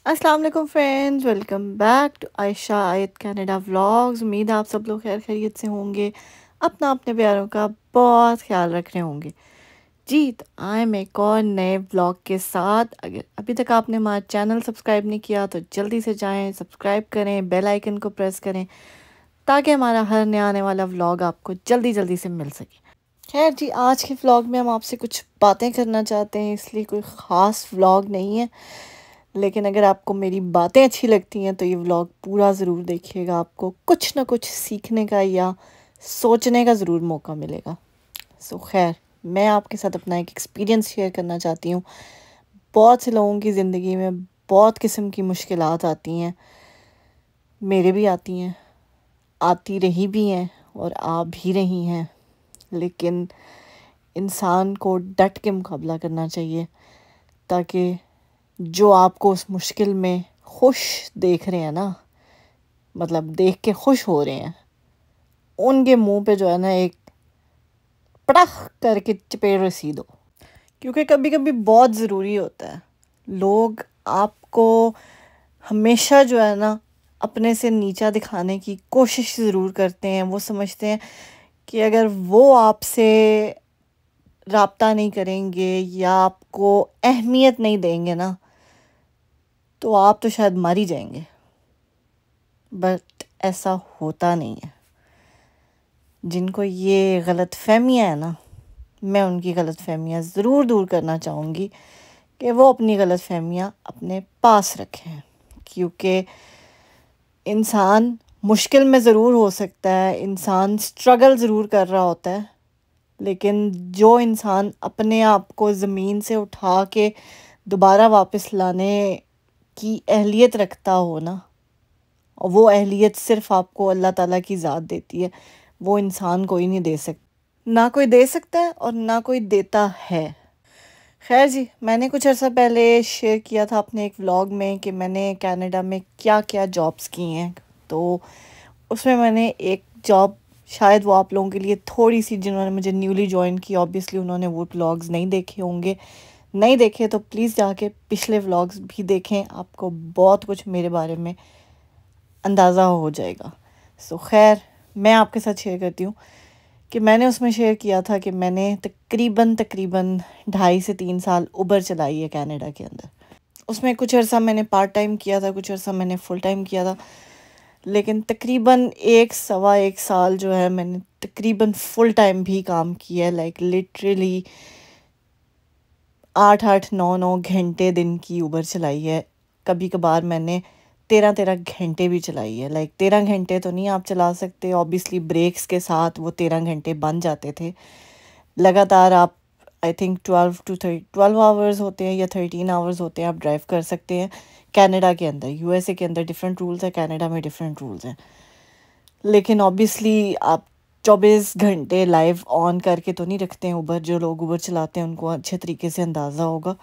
السلام علیکم friends, welcome back to عائشہ آیت کینیڈا ولاگز۔ امید ہے آپ سب لوگ خیر خیریت سے ہوں گے، اپنے پیاروں کا بہت خیال رکھ رہے ہوں گے۔ جی تو آئے میں ایک اور نئے ولاگ کے ساتھ۔ اگر ابھی تک آپ نے ہمارا چینل سبسکرائب نہیں کیا تو جلدی سے جائیں، سبسکرائب کریں، بیل آئیکن کو پریس کریں تاکہ ہمارا ہر نیا آنے والا ولاگ آپ کو جلدی جلدی سے مل سکے۔ خیر جی، آج کے ولاگ میں ہم آپ سے کچھ باتیں کرنا چاہتے ہیں، اس لیے کوئی خاص ولاگ نہیں ہے، لیکن اگر آپ کو میری باتیں اچھی لگتی ہیں تو یہ ولاگ پورا ضرور دیکھیے گا، آپ کو کچھ نہ کچھ سیکھنے کا یا سوچنے کا ضرور موقع ملے گا۔ خیر میں آپ کے ساتھ اپنا ایک ایکسپیرینس شیئر کرنا چاہتی ہوں۔ بہت سے لوگوں کی زندگی میں بہت قسم کی مشکلات آتی ہیں، میرے بھی آتی ہیں، آتی رہی بھی ہیں اور آ بھی رہی ہیں، لیکن انسان کو ڈٹ کے مقابلہ کرنا چاہیے تاکہ جو آپ کو اس مشکل میں خوش دیکھ رہے ہیں نا، مطلب دیکھ کے خوش ہو رہے ہیں، ان کے منہ پہ جو ہے نا ایک پڑخ کر کے چپیڑ رسید ہو، کیونکہ کبھی کبھی بہت ضروری ہوتا ہے۔ لوگ آپ کو ہمیشہ جو ہے نا اپنے سے نیچا دکھانے کی کوشش ضرور کرتے ہیں۔ وہ سمجھتے ہیں کہ اگر وہ آپ سے رابطہ نہیں کریں گے یا آپ کو اہمیت نہیں دیں گے نا تو آپ تو شاید مر ہی جائیں گے، بٹ ایسا ہوتا نہیں ہے۔ جن کو یہ غلط فہمیاں ہیں نا، میں ان کی غلط فہمیاں ضرور دور کرنا چاہوں گی کہ وہ اپنی غلط فہمیاں اپنے پاس رکھیں، کیونکہ انسان مشکل میں ضرور ہو سکتا ہے، انسان سٹرگل ضرور کر رہا ہوتا ہے، لیکن جو انسان اپنے آپ کو زمین سے اٹھا کے دوبارہ واپس لانے کی اہلیت رکھتا ہو نا، اور وہ اہلیت صرف آپ کو اللہ تعالیٰ کی ذات دیتی ہے، وہ انسان کوئی نہیں دے سکتا، نہ کوئی دے سکتا ہے اور نہ کوئی دیتا ہے۔ خیر جی، میں نے کچھ عرصہ پہلے شیئر کیا تھا اپنے ایک ولاگ میں کہ میں نے کینیڈا میں کیا کیا جابس کی ہیں، تو اس میں نے ایک جاب، شاید وہ آپ لوگوں کے لیے تھوڑی سی، جنہوں نے مجھے نیولی جوائن کی اوبیسلی انہوں نے وہ ولاگز نہیں دیکھے ہوں گے، نہیں دیکھے تو پلیز جا کے پچھلے ولاگز بھی دیکھیں، آپ کو بہت کچھ میرے بارے میں اندازہ ہو جائے گا۔ خیر میں آپ کے ساتھ شیئر کرتی ہوں کہ میں نے اس میں شیئر کیا تھا کہ میں نے تقریباً 2.5 سے 3 سال اوبر چلائی ہے کینیڈا کے اندر۔ اس میں کچھ عرصہ میں نے پارٹ ٹائم کیا تھا، کچھ عرصہ میں نے فل ٹائم کیا تھا، لیکن تقریباً 1 سوا 1 سال جو ہے میں نے تقریباً فل ٹائم بھی کام کیا ہے، لائک لٹرلی 8 8 9 9 گھنٹے دن کی اوبر چلائی ہے۔ کبھی کبھار میں نے 13 13 گھنٹے بھی چلائی ہے، لائک 13 گھنٹے تو نہیں آپ چلا سکتے، اوبیسلی بریکس کے ساتھ وہ 13 گھنٹے بن جاتے تھے۔ لگاتار آپ آئی تھنک 12 آورز ہوتے ہیں یا 13 آورز ہوتے ہیں، آپ ڈرائیو کر سکتے ہیں کینیڈا کے اندر۔ یو ایس اے کے اندر ڈیفرنٹ رولز ہیں، کینیڈا میں ڈیفرنٹ رولز ہیں، لیکن اوبیسلی آپ 24 گھنٹے لائیو آن کر کے تو نہیں رکھتے ہیں اوبر۔ جو لوگ اوبر چلاتے ہیں ان کو اچھے طریقے سے اندازہ ہوگا۔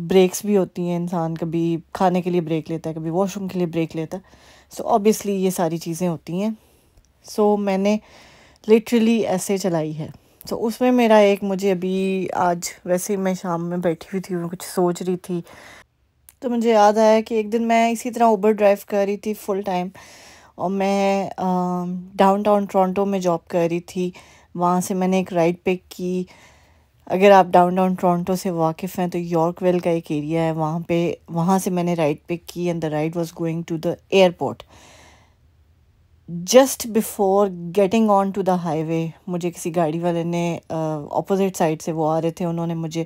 بریکس بھی ہوتی ہیں، انسان کبھی کھانے کے لیے بریک لیتا ہے، کبھی واش روم کے لیے بریک لیتا ہے، اوبیسلی یہ ساری چیزیں ہوتی ہیں۔ میں نے لٹرلی ایسے چلائی ہے۔ اس میں میرا ایک، مجھے ابھی آج ویسے ہی میں شام میں بیٹھی ہوئی تھی، کچھ سوچ رہی تھی تو مجھے یاد آیا کہ ایک دن میں اسی طرح اوبر ڈرائیو کر رہی تھی فل ٹائم، اور میں ڈاؤن ٹاؤن ٹورنٹو میں جاب کر رہی تھی۔ وہاں سے میں نے ایک رائڈ پک کی۔ اگر آپ ڈاؤن ٹاؤن ٹورنٹو سے واقف ہیں تو یارک ویل کا ایک ایریا ہے، وہاں سے میں نے رائڈ پک کی، and the ride was going to the airport. Just before getting on to the highway, مجھے کسی گاڑی والے نے اپوزٹ سائڈ سے وہ آ رہے تھے، انہوں نے مجھے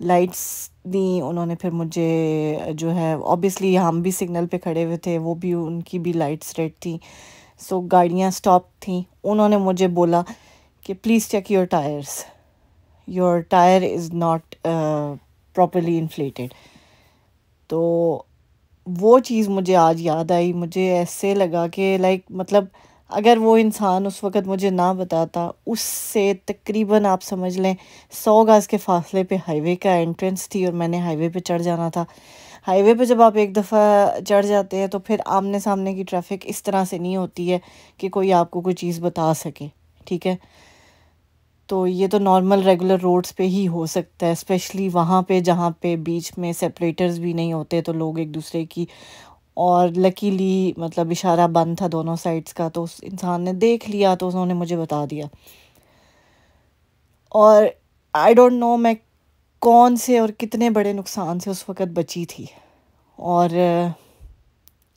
لائٹس دیں، انہوں نے پھر مجھے جو ہے اوبیسلی ہم بھی سگنل پہ کھڑے ہوئے تھے، وہ بھی ان کی بھی لائٹس ریڈ تھیں، گاڑیاں سٹاپ تھیں۔ انہوں نے مجھے بولا کہ please check your tyres, your tyre is not properly inflated. تو وہ چیز مجھے آج یاد آئی، مجھے ایسے لگا کہ لائک مطلب اگر وہ انسان اس وقت مجھے نہ بتاتا، اس سے تقریباً آپ سمجھ لیں 100 گز کے فاصلے پہ ہائی وے کا انٹرنس تھی، اور میں نے ہائی وے پہ چڑھ جانا تھا۔ ہائی وے پہ جب آپ ایک دفعہ چڑھ جاتے ہیں تو پھر آمنے سامنے کی ٹریفک اس طرح سے نہیں ہوتی ہے کہ کوئی آپ کو کوئی چیز بتا سکے، ٹھیک ہے؟ تو یہ تو نارمل ریگولر روڈز پہ ہی ہو سکتا ہے، اسپیشلی وہاں پہ جہاں پہ بیچ میں سیپریٹرز بھی نہیں ہوتے تو لوگ ایک دوسرے کی، اور لکیلی مطلب اشارہ بند تھا دونوں سائڈس کا، تو اس انسان نے دیکھ لیا تو انہوں نے مجھے بتا دیا. اور آئی ڈونٹ نو میں کون سے اور کتنے بڑے نقصان سے اس وقت بچی تھی. اور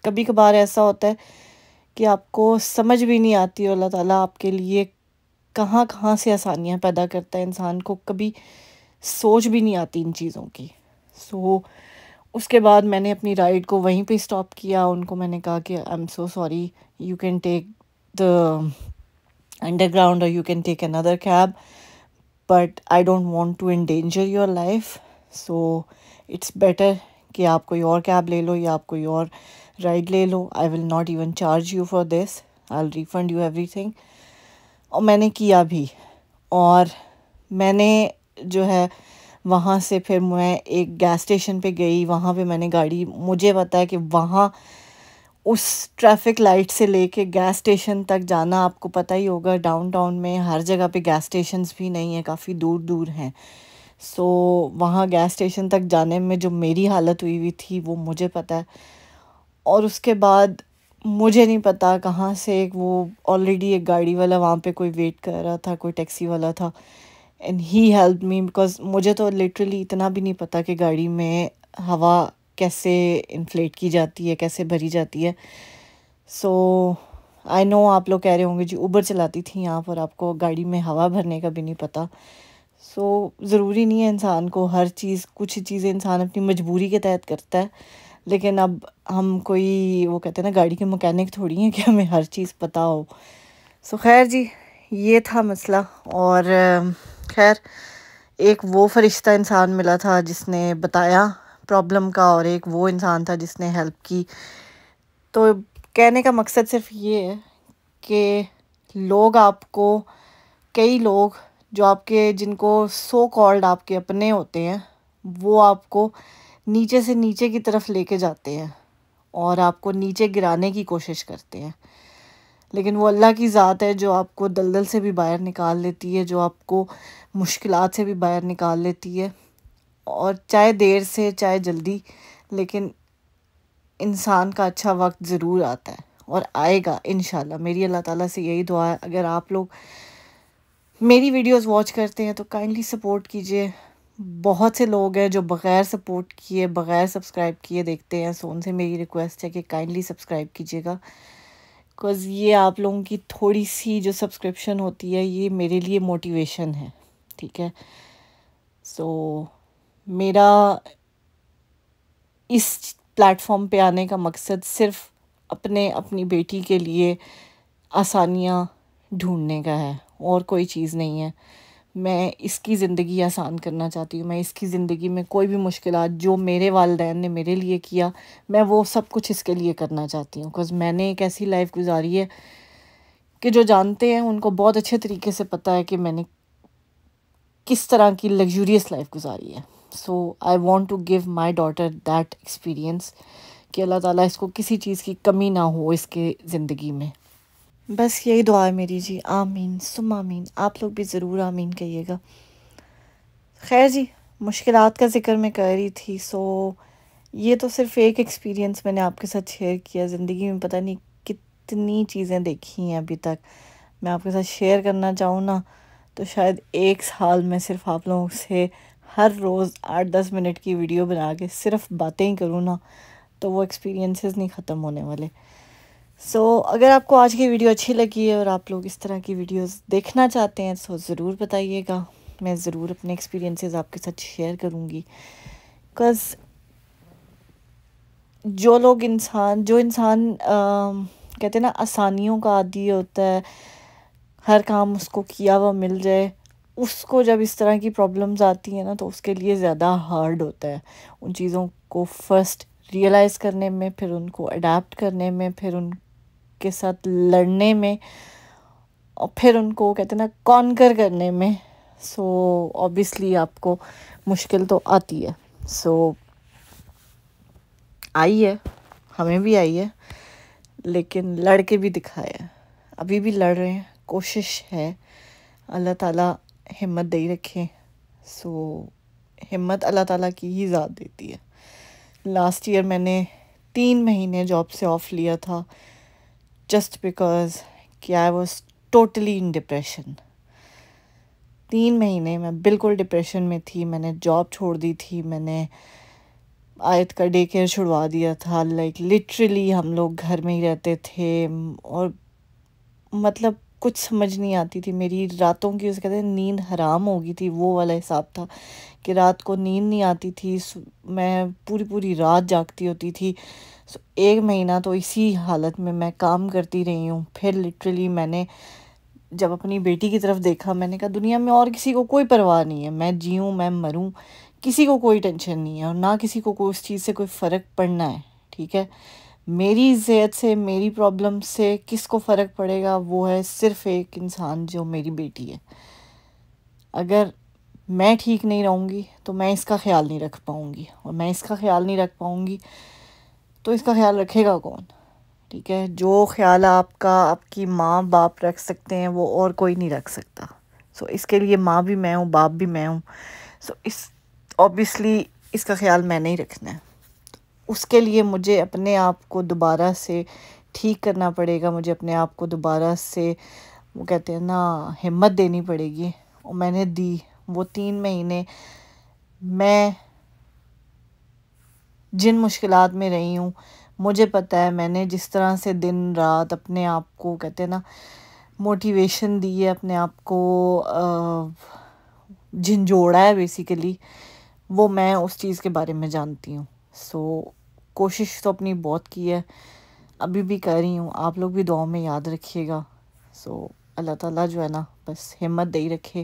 کبھی کبھار ایسا ہوتا ہے کہ آپ کو سمجھ بھی نہیں آتی، اللہ تعالیٰ آپ کے لیے کہاں کہاں سے آسانیاں پیدا کرتا ہے، انسان کو کبھی سوچ بھی نہیں آتی ان چیزوں کی. سو اس کے بعد میں نے اپنی رائڈ کو وہیں پہ اسٹاپ کیا. ان کو میں نے کہا کہ I am so sorry, you can take the انڈر گراؤنڈ اور you can take another cab, but I don't want to endanger your life. So it's better کہ آپ کوئی اور کیب لے لو یا آپ کوئی اور رائڈ لے لو. I will not even charge you for this, I will refund you everything. اور میں نے کیا بھی. اور میں نے جو ہے وہاں سے پھر میں ایک گیس اسٹیشن پہ گئی. وہاں پہ میں نے گاڑی، مجھے پتا ہے کہ وہاں اس ٹریفک لائٹ سے لے کے گیس اسٹیشن تک جانا، آپ کو پتہ ہی ہوگا ڈاؤن ٹاؤن میں ہر جگہ پہ گیس اسٹیشنز بھی نہیں ہیں، کافی دور دور ہیں. سو وہاں گیس اسٹیشن تک جانے میں جو میری حالت ہوئی تھی وہ مجھے پتہ ہے. اور اس کے بعد مجھے نہیں پتا کہاں سے وہ آلریڈی ایک گاڑی والا وہاں پہ کوئی ویٹ کر رہا تھا، کوئی ٹیکسی والا تھا، and he help me, because مجھے تو لٹرلی اتنا بھی نہیں پتا کہ گاڑی میں ہوا کیسے انفلیٹ کی جاتی ہے، کیسے بھری جاتی ہے. سو آئی نو آپ لوگ کہہ رہے ہوں گے جی اوبر چلاتی تھی آپ اور آپ کو گاڑی میں ہوا بھرنے کا بھی نہیں پتا. سو ضروری نہیں ہے انسان کو ہر چیز، کچھ چیزیں انسان اپنی مجبوری کے تحت کرتا ہے، لیکن اب ہم کوئی وہ کہتے ہیں نا گاڑی کے مکینک تھوڑی ہیں کہ ہمیں ہر چیز پتہ ہو. سو خیر جی، یہ تھا مسئلہ. اور خیر ایک وہ فرشتہ انسان ملا تھا جس نے بتایا پرابلم کا، اور ایک وہ انسان تھا جس نے ہیلپ کی. تو کہنے کا مقصد صرف یہ ہے کہ لوگ آپ کو، کئی لوگ جو آپ کے، جن کو سو کالڈ آپ کے اپنے ہوتے ہیں، وہ آپ کو نیچے سے نیچے کی طرف لے کے جاتے ہیں اور آپ کو نیچے گرانے کی کوشش کرتے ہیں. لیکن وہ اللہ کی ذات ہے جو آپ کو دلدل سے بھی باہر نکال لیتی ہے، جو آپ کو مشکلات سے بھی باہر نکال لیتی ہے. اور چاہے دیر سے چاہے جلدی، لیکن انسان کا اچھا وقت ضرور آتا ہے اور آئے گا انشاءاللہ. میری اللہ تعالیٰ سے یہی دعا ہے، اگر آپ لوگ میری ویڈیوز واچ کرتے ہیں تو کائنڈلی سپورٹ کیجیے. بہت سے لوگ ہیں جو بغیر سپورٹ کیے، بغیر سبسکرائب کیے دیکھتے ہیں. سو ان سے میری ریکویسٹ ہے کہ کائنڈلی سبسکرائب کیجیے گا، بیکاز یہ آپ لوگوں کی تھوڑی سی جو سبسکرپشن ہوتی ہے یہ میرے لیے موٹیویشن ہے. ٹھیک ہے. سو میرا اس پلیٹ فارم پہ آنے کا مقصد صرف اپنی بیٹی کے لیے آسانیاں ڈھونڈنے کا ہے، اور کوئی چیز نہیں ہے. میں اس کی زندگی آسان کرنا چاہتی ہوں. میں اس کی زندگی میں کوئی بھی مشکلات جو میرے والدین نے میرے لیے کیا، میں وہ سب کچھ اس کے لیے کرنا چاہتی ہوں. بیکاز میں نے ایک ایسی لائف گزاری ہے کہ جو جانتے ہیں ان کو بہت اچھے طریقے سے پتہ ہے کہ میں نے کس طرح کی لگژریس لائف گزاری ہے. So I want to give my daughter that experience کہ اللہ تعالیٰ اس کو کسی چیز کی کمی نہ ہو اس کے زندگی میں. بس یہی دعا ہے میری جی. آمین ثم آمین. آپ لوگ بھی ضرور آمین کہیے گا. خیر جی، مشکلات کا ذکر میں کر رہی تھی. سو یہ تو صرف ایک ایکسپیرینس میں نے آپ کے ساتھ شیئر کیا. زندگی میں پتہ نہیں کتنی چیزیں دیکھی ہیں ابھی تک. میں آپ کے ساتھ شیئر کرنا چاہوں نا تو شاید ایک سال میں صرف آپ لوگوں سے ہر روز 8-10 منٹ کی ویڈیو بنا کے صرف باتیں ہی کروں نا تو وہ ایکسپیرینسز نہیں ختم ہونے والے. سو اگر آپ کو آج کی ویڈیو اچھی لگی ہے اور آپ لوگ اس طرح کی ویڈیوز دیکھنا چاہتے ہیں تو ضرور بتائیے گا. میں ضرور اپنے ایکسپیرینسز آپ کے ساتھ شیئر کروں گی. بیکاز جو انسان کہتے ہیں نا آسانیوں کا عادی ہوتا ہے، ہر کام اس کو کیا ہوا مل جائے، اس کو جب اس طرح کی پرابلمز آتی ہیں نا تو اس کے لیے زیادہ ہارڈ ہوتا ہے ان چیزوں کو فرسٹ ریئلائز کرنے میں، پھر ان کو اڈیپٹ کرنے میں، پھر ان کے ساتھ لڑنے میں، اور پھر ان کو کہتے ہیں نا کانکر کرنے میں. سو اوبیسلی آپ کو مشکل تو آتی ہے. سو آئی ہے، ہمیں بھی آئی ہے، لیکن لڑ کے بھی دکھایا ہے. ابھی بھی لڑ رہے ہیں، کوشش ہے. اللہ تعالیٰ ہمت دے ہی رکھے. سو ہمت اللہ تعالیٰ کی ہی ذات دیتی ہے. لاسٹ ایئر میں نے 3 مہینے جاب سے آف لیا تھا جسٹ بیکاز کہ I was totally in depression. 3 مہینے میں بالکل ڈپریشن میں تھی. میں نے جاب چھوڑ دی تھی, میں نے آیت کا ڈے کیئر چھڑوا دیا تھا. لائک لٹرلی ہم لوگ گھر میں ہی رہتے تھے, اور مطلب کچھ سمجھ نہیں آتی تھی. میری راتوں کی اسے کہتے ہیں نیند حرام ہو گئی تھی, وہ والا حساب تھا کہ رات کو نیند نہیں آتی تھی. میں پوری رات جاگتی ہوتی تھی. 1 مہینہ تو اسی حالت میں کام کرتی رہی ہوں. پھر لٹرلی میں نے جب اپنی بیٹی کی طرف دیکھا, میں نے کہا دنیا میں اور کسی کو کوئی پرواہ نہیں ہے, میں جیوں میں مروں, کسی کو کوئی ٹینشن نہیں ہے, اور نہ کسی کو کوئی اس چیز سے کوئی فرق پڑنا ہے. ٹھیک ہے, میری صحت سے, میری پرابلم سے کس کو فرق پڑے گا؟ وہ ہے صرف ایک انسان جو میری بیٹی ہے. اگر میں ٹھیک نہیں رہوں گی تو میں اس کا خیال نہیں رکھ پاؤں گی, اور میں اس کا خیال نہیں رکھ پاؤں گی تو اس کا خیال رکھے گا کون؟ ٹھیک ہے, جو خیال آپ کا آپ کی ماں باپ رکھ سکتے ہیں وہ اور کوئی نہیں رکھ سکتا. سو اس کے لیے ماں بھی میں ہوں, باپ بھی میں ہوں. سو اوبیسلی اس کا خیال میں نہیں رکھنا ہے. اس کے لیے مجھے اپنے آپ کو دوبارہ سے ٹھیک کرنا پڑے گا. مجھے اپنے آپ کو دوبارہ سے, وہ کہتے ہیں نا, ہمت دینی پڑے گی, اور میں نے دی. وہ 3 مہینے میں جن مشکلات میں رہی ہوں, مجھے پتہ ہے میں نے جس طرح سے دن رات اپنے آپ کو, کہتے ہیں نا, موٹیویشن دی ہے, اپنے آپ کو جھنجھوڑا ہے بیسیکلی, وہ میں اس چیز کے بارے میں جانتی ہوں. سو کوشش تو اپنی بہت کی ہے, ابھی بھی کر رہی ہوں. آپ لوگ بھی دعاؤں میں یاد رکھیے گا. سو اللہ تعالیٰ جو ہے نا بس ہمت دے ہی رکھے,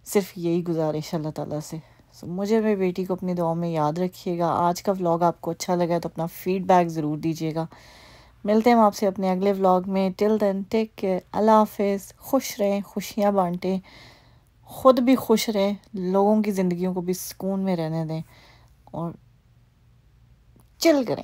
صرف یہی گزارش اللہ تعالیٰ سے. سو مجھے میری بیٹی کو اپنی دعاؤں میں یاد رکھیے گا. آج کا ولاگ آپ کو اچھا لگا تو اپنا فیڈ بیک ضرور دیجیے گا. ملتے ہیں ہم آپ سے اپنے اگلے ولاگ میں. ٹل دین ٹیک کیئر, اللہ حافظ. خوش رہیں, خوشیاں بانٹیں, خود بھی خوش رہیں, لوگوں کی زندگیوں کو بھی سکون میں رہنے دیں, اور چل کریں.